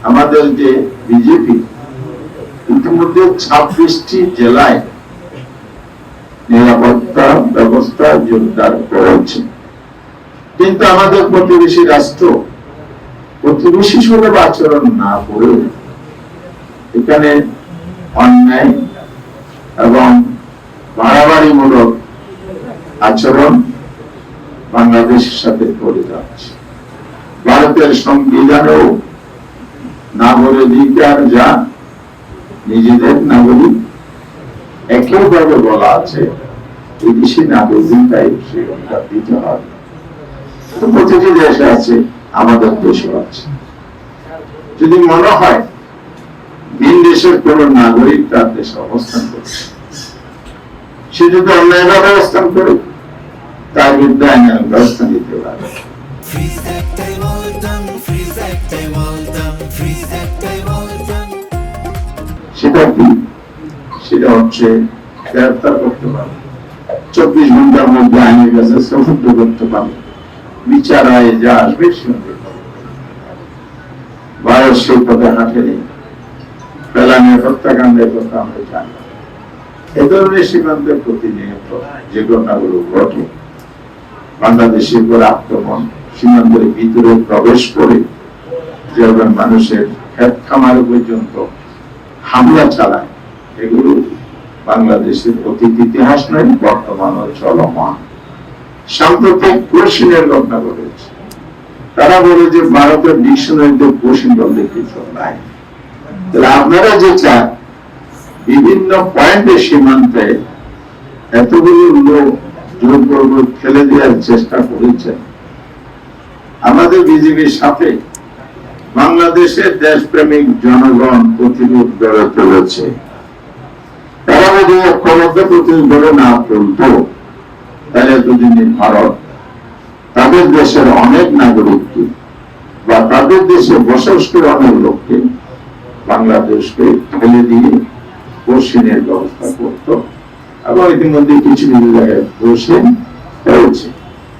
আমাদের যে বিজেপি ইতিমধ্যে 26টি জেলায় নিরাপত্তা ব্যবস্থা জোরদার করেছে, কিন্তু আমাদের প্রতিবেশী রাষ্ট্র প্রতিবেশী সুলভ আচরণ না করে এখানে অন্যায় এবং বাড়াবাড়িমূলক আচরণ বাংলাদেশের সাথে করে যাচ্ছে। ভারতের সংবিধানেও নাগরিকাধিকার যা নিজেদের নাগরিক একইভাবে বলা আছে, বিদেশি নাগরিকরাই সেই অধিকার দিতে হবে। প্রতিটি দেশে আছে, আমাদের দেশে আছে। যদি মনে হয় ভিন দেশের কোন নাগরিক তার দেশে অবস্থান করছে, সে যদি অন্যায়ভাবে অবস্থান করে তার বিরুদ্ধে আইনের ব্যবস্থা নিতে পারে। সেটা কি? সেটা হচ্ছে গ্রেফতার করতে পারে, 24 ঘন্টার মধ্যে আইনের কাছে সুপর্দ করতে পারে, বিচার আয় যা আসবে সঙ্গে বয়স সেই পথে হাঁটেনি, ফেলানের হত্যাকাণ্ডের কথা আমরা জানি। এ ধরনের সীমান্তের প্রতিনিয়ত যে ঘটনাগুলো ঘটে, বাংলাদেশের উপর আক্রমণ, সীমান্তের ভিতরে প্রবেশ করে যেভাবে মানুষের ক্ষেত খামার পর্যন্ত হামলা চালায়, এগুলো বাংলাদেশের অতীত ইতিহাস নয়, বর্তমানও চলমান। সাম্প্রতিক কোশিনের ঘটনা ঘটেছে। তারা বলে যে ভারতের ডিকশনারিতে কোশিন বলতে কিছু নাই। তাহলে আপনারা যে চান বিভিন্ন পয়েন্টে সীমান্তে এতগুলো লোক জোরপূর্বক ফেলে দেওয়ার চেষ্টা করেছেন, আমাদের বিজেপির সাথে বাংলাদেশের দেশপ্রেমিক জনগণ প্রতিরোধ গড়ে তুলেছে। তারা যদি ক্ষমতা প্রতিরোধ গড়ে না তুলত, তাহলে এতদিনে ভারত তাদের দেশের অনেক নাগরিককে বা তাদের দেশে বসবাস করে অনেক লোককে বাংলাদেশকে ফেলে দিয়ে কোশিনের ব্যবস্থা করত, এবং ইতিমধ্যে কিছু কিছু জায়গায় বসে হয়েছে।